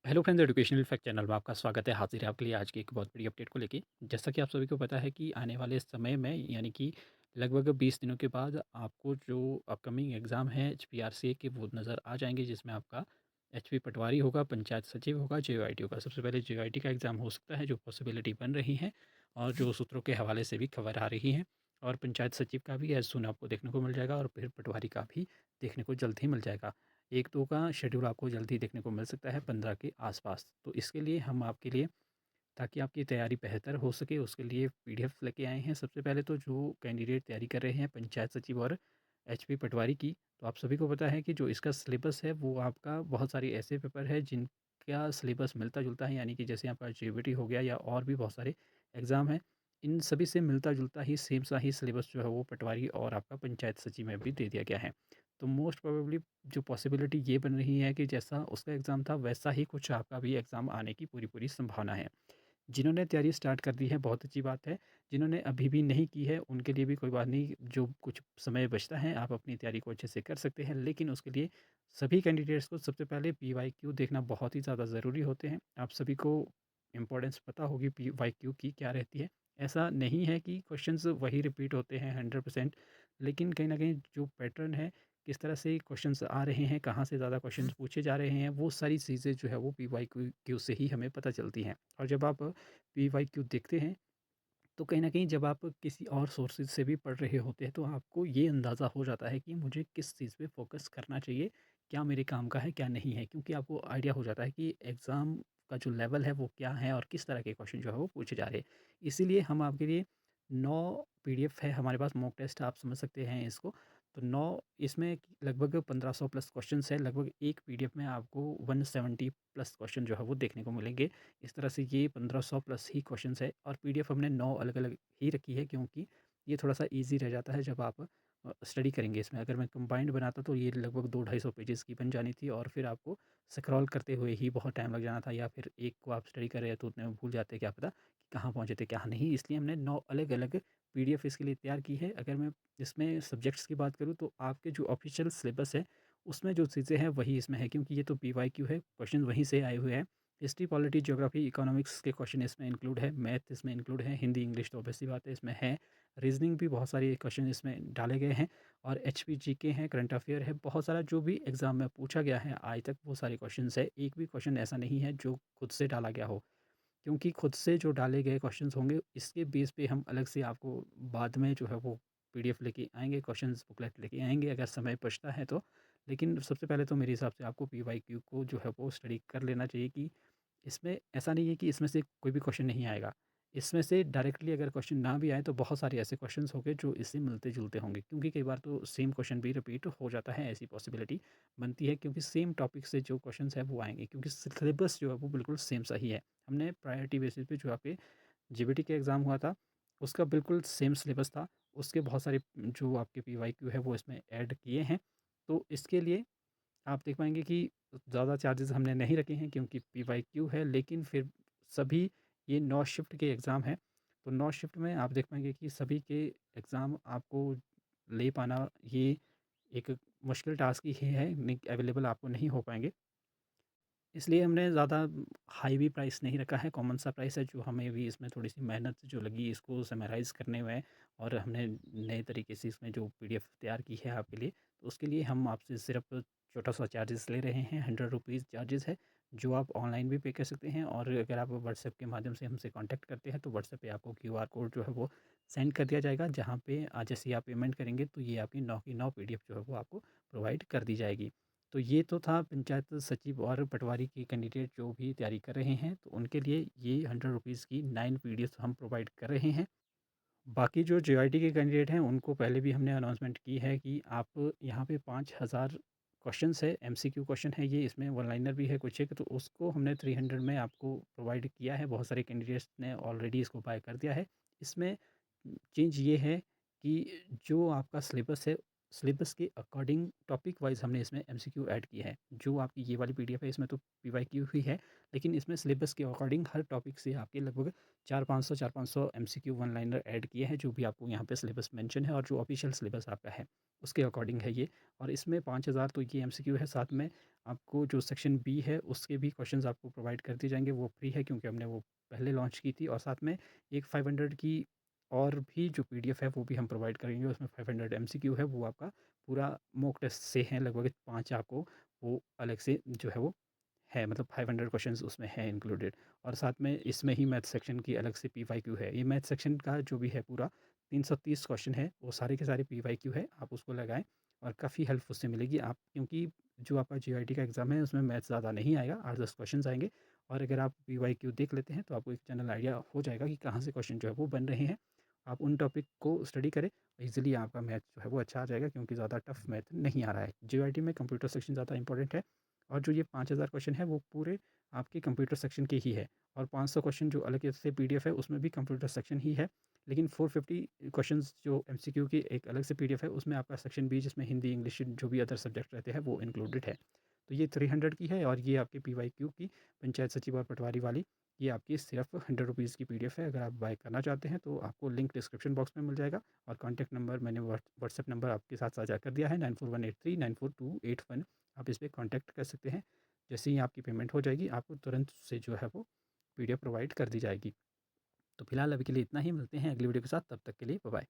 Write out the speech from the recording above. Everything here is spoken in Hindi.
Hello friends, educational fact channel में आपका स्वागत है। हाजिर है आपके लिए आज की एक बहुत बड़ी अपडेट को लेके। जैसा कि आप सभी को पता है कि आने वाले समय में यानी कि लगभग 20 दिनों के बाद आपको जो अपकमिंग एग्ज़ाम है एचपीआरसीए के वो नज़र आ जाएंगे, जिसमें आपका एचपी पटवारी होगा, पंचायत सचिव होगा, जेओआईटी होगा। सबसे पहले जेओआईटी का एग्ज़ाम हो सकता है, जो पॉसिबिलिटी बन रही है और जो सूत्रों के हवाले से भी खबर आ रही है। और पंचायत सचिव का भी एज सुन आपको देखने को मिल जाएगा और फिर पटवारी का भी देखने को जल्द ही मिल जाएगा। 1-2 का शेड्यूल आपको जल्दी देखने को मिल सकता है 15 के आसपास। तो इसके लिए हम आपके लिए, ताकि आपकी तैयारी बेहतर हो सके, उसके लिए पीडीएफ लेके आए हैं। सबसे पहले तो जो कैंडिडेट तैयारी कर रहे हैं पंचायत सचिव और एचपी पटवारी की, तो आप सभी को पता है कि जो इसका सिलेबस है वो आपका बहुत सारे ऐसे पेपर है जिनका सिलेबस मिलता-जुलता है, यानी कि जैसे आपका जेबीटी हो गया या और भी बहुत सारे एग्ज़ाम हैं। इन सभी से मिलता-जुलता ही सेम सा ही सिलेबस जो है वो पटवारी और आपका पंचायत सचिव में भी दे दिया गया है। तो मोस्ट प्रोबेबली जो पॉसिबिलिटी ये बन रही है कि जैसा उसका एग्ज़ाम था वैसा ही कुछ आपका भी एग्ज़ाम आने की पूरी-पूरी संभावना है। जिन्होंने तैयारी स्टार्ट कर दी है बहुत अच्छी बात है, जिन्होंने अभी भी नहीं की है उनके लिए भी कोई बात नहीं, जो कुछ समय बचता है आप अपनी तैयारी को अच्छे से कर सकते हैं। लेकिन उसके लिए सभी कैंडिडेट्स को सबसे पहले पीवाईक्यू देखना बहुत ही ज़्यादा ज़रूरी होते हैं। आप सभी को इम्पोर्टेंस पता होगी पीवाईक्यू की क्या रहती है। ऐसा नहीं है कि क्वेश्चंस वही रिपीट होते हैं 100%, लेकिन कहीं न कहीं जो पैटर्न है, किस तरह से क्वेश्चंस आ रहे हैं, कहाँ से ज़्यादा क्वेश्चंस पूछे जा रहे हैं, वो सारी चीज़ें जो है वो पीवाईक्यू से ही हमें पता चलती हैं। और जब आप पीवाईक्यू देखते हैं, तो कहीं न कहीं जब आप किसी और सोर्सेज़ से भी पढ़ रहे होते हैं, तो आपको ये अंदाज़ा हो जाता है कि मुझे किस चीज़ पे फ़ोकस करना चाहिए, क्या मेरे काम का है, क्या नहीं है। क्योंकि आपको आइडिया हो जाता है कि एग्ज़ाम का जो लेवल है, वो क्या है और किस तरह के क्वेश्चन जो है वो पूछे जा रहे हैं। इसीलिए हम आपके लिए 9 पीडीएफ है हमारे पास, मॉक टेस्ट आप समझ सकते हैं इसको। तो 9 इसमें लगभग 1500 प्लस क्वेश्चन्स है। लगभग एक पीडीएफ में आपको 170 प्लस क्वेश्चन जो है वो देखने को मिलेंगे। इस तरह से ये 1500 प्लस ही क्वेश्चंस है और पीडीएफ हमने 9 अलग-अलग ही रखी है, क्योंकि ये थोड़ा-सा ईज़ी रह जाता है जब आप स्टडी करेंगे इसमें। अगर मैं कंबाइंड बनाता तो ये लगभग 2-250 पेजेज़ की बन जानी थी और फिर आपको स्क्रॉल करते हुए ही बहुत टाइम लग जाना था, या फिर एक को आप स्टडी कर रहे हैं तो उतने में भूल जाते, क्या पता कि कहाँ पहुँचे थे, कहाँ नहीं। इसलिए हमने 9 अलग-अलग पीडीएफ इसके लिए तैयार की है। अगर मैं इसमें सब्जेक्ट्स की बात करूँ तो आपके जो ऑफ़िशियल सिलेबस है, उसमें जो चीज़ें हैं वही इसमें है, क्योंकि ये तो पीवाईक्यू है, क्वेश्चन वहीं से आए हुए हैं। हिस्ट्री, पॉलिटी, ज्योग्राफी, इकोनॉमिक्स के क्वेश्चन इसमें इंक्लूड है, मैथ इसमें इंक्लूड है, हिंदी, इंग्लिश तो ऑब्वियस सी बात है इसमें है, रीज़निंग भी बहुत सारे क्वेश्चन इसमें डाले गए हैं और एचपी जीके हैं, करंट अफेयर है, बहुत सारा जो भी एग्ज़ाम में पूछा गया है आज तक वो सारे क्वेश्चंस है। एक भी क्वेश्चन ऐसा नहीं है जो खुद से डाला गया हो, क्योंकि खुद से जो डाले गए क्वेश्चंस होंगे इसके बेस पे हम अलग से आपको बाद में जो है वो पीडीएफ लेके आएँगे, क्वेश्चंस बुकलेट लेके आएँगे अगर समय बचता है तो। लेकिन सबसे पहले तो मेरे हिसाब से आपको पीवाईक्यू को जो है वो स्टडी कर लेना चाहिए कि इसमें ऐसा नहीं है कि इसमें से कोई भी क्वेश्चन नहीं आएगा। इसमें से डायरेक्टली अगर क्वेश्चन ना भी आए तो बहुत सारे ऐसे क्वेश्चंस होंगे जो इससे मिलते-जुलते होंगे, क्योंकि कई बार तो सेम क्वेश्चन भी रिपीट हो जाता है, ऐसी पॉसिबिलिटी बनती है, क्योंकि सेम टॉपिक से जो क्वेश्चंस हैं वो आएँगे, क्योंकि सिलेबस जो है वो बिल्कुल सेम सा ही है। हमने प्रायोरिटी बेसिस पे जो आपके जेबीटी का एग्ज़ाम हुआ था, उसका बिल्कुल सेम सिलेबस था। उसके बहुत सारे जो आपके पीवाईक्यू है वो इसमें ऐड किए हैं। तो इसके लिए आप देख पाएँगे कि ज़्यादा चार्जेज़ हमने नहीं रखे हैं, क्योंकि पीवाईक्यू है, लेकिन फिर सभी ये 9 शिफ्ट के एग्ज़ाम हैं। तो 9 शिफ्ट में आप देख पाएँगे कि सभी के एग्ज़ाम आपको ले पाना ये एक मुश्किल टास्क ही है, नहीं अवेलेबल आपको नहीं हो पाएँगे। इसलिए हमने ज़्यादा हाई भी प्राइस नहीं रखा है, कॉमन सा प्राइस है, जो हमें भी इसमें थोड़ी-सी मेहनत जो लगी इसको समराइज़ करने में, और हमने नए तरीके से इसमें जो पीडीएफ तैयार की है आपके लिए, तो उसके लिए हम आपसे सिर्फ़ छोटा-सा चार्जेस ले रहे हैं, ₹100 चार्जेस है, जो आप ऑनलाइन भी पे कर सकते हैं। और अगर आप व्हाट्सएप के माध्यम से हमसे कॉन्टैक्ट करते हैं, तो व्हाट्सएप पे आपको क्यूआर कोड जो है वो सेंड कर दिया जाएगा, जहाँ पे जैसे ही आप पेमेंट करेंगे तो ये आपकी 9 की 9 पीडीएफ जो है वो आपको प्रोवाइड कर दी जाएगी। तो ये तो था पंचायत सचिव और पटवारी के कैंडिडेट जो भी तैयारी कर रहे हैं, तो उनके लिए ये ₹100 की 9 पीडीएफ हम प्रोवाइड कर रहे हैं। बाकी जो जेआईटी के कैंडिडेट हैं उनको पहले भी हमने अनाउंसमेंट की है कि आप यहाँ पे 5000 क्वेश्चंस है, एमसीक्यू क्वेश्चन है ये, इसमें वन लाइनर भी है कुछ एक, तो उसको हमने 300 में आपको प्रोवाइड किया है। बहुत सारे कैंडिडेट्स ने ऑलरेडी इसको बाय कर दिया है। इसमें चेंज ये है कि जो आपका सिलेबस है सिलेबस के अकॉर्डिंग टॉपिक वाइज़ हमने इसमें एमसीक्यू ऐड किए हैं। जो आपकी ये वाली पीडीएफ है इसमें तो पीवाईक्यू ही है, लेकिन इसमें सिलेबस के अकॉर्डिंग हर टॉपिक से आपके लगभग 4-500 एमसीक्यू वन लाइनर ऐड किए हैं, जो भी आपको यहाँ पे सिलेबस मेंशन है और जो ऑफिशियल सिलेबस आपका है, उसके अकॉर्डिंग है ये। और इसमें 5000 तो ये एमसीक्यू है, साथ में आपको जो सेक्शन बी है उसके भी क्वेश्चंस आपको प्रोवाइड कर दिए जाएँगे, वो फ्री है क्योंकि हमने वो पहले लॉन्च की थी। और साथ में एक 500 की और भी जो पीडीएफ है वो भी हम प्रोवाइड करेंगे, उसमें 500 एमसीक्यू है, वो आपका पूरा मॉक टेस्ट से हैं लगभग 5 आपको वो अलग से जो है वो है, मतलब 500 क्वेश्चंस उसमें हैं इंक्लूडेड। और साथ में इसमें ही मैथ सेक्शन की अलग से पीवाईक्यू है। ये मैथ सेक्शन का जो भी है पूरा 330 क्वेश्चन है, वो सारे के सारे पीवाईक्यू है, आप उसको लगाएँ और काफ़ी हेल्प उससे मिलेगी आप, क्योंकि जो आपका जीआईटी का एग्ज़ाम है उसमें मैथ ज़्यादा नहीं आएगा, 8-10 क्वेश्चंस आएँगे। और अगर आप पीवाईक्यू देख लेते हैं तो आपको एक जनरल आइडिया हो जाएगा कि कहाँ से क्वेश्चन जो है वो बन रहे हैं। आप उन टॉपिक को स्टडी करें, ईज़िली आपका मैथ जो है वो अच्छा आ जाएगा, क्योंकि ज़्यादा टफ मैथ नहीं आ रहा है। जीआईटी में कंप्यूटर सेक्शन ज़्यादा इंपॉर्टेंट है, और जो ये 5000 क्वेश्चन है वो पूरे आपके कंप्यूटर सेक्शन के ही है। और 500 क्वेश्चन जो अलग से पीडीएफ है उसमें भी कंप्यूटर सेक्शन ही है। लेकिन 450 क्वेश्चंस जो एमसीक्यू की एक अलग से पीडीएफ है, उसमें आपका सेक्शन बी जिसमें हिंदी, इंग्लिश जो भी अदर सब्जेक्ट रहते हैं वो इंक्लूडेड है। तो ये 300 की है, और ये आपकी पीवाईक्यू की पंचायत सचिव और पटवारी वाली, ये आपकी सिर्फ 100 रुपीज़ की पीडीएफ है। अगर आप बाय करना चाहते हैं तो आपको लिंक डिस्क्रिप्शन बॉक्स में मिल जाएगा, और कॉन्टैक्ट नंबर मैंने व्हाट्सएप नंबर आपके साथ साझा कर दिया है, 9418394281। आप इस पे कॉन्टैक्ट कर सकते हैं। जैसे ही आपकी पेमेंट हो जाएगी आपको तुरंत से जो है वो पीडीएफ प्रोवाइड कर दी जाएगी। तो फिलहाल अभी के लिए इतना ही, मिलते हैं अगली वीडियो के साथ, तब तक के लिए बाय बाय।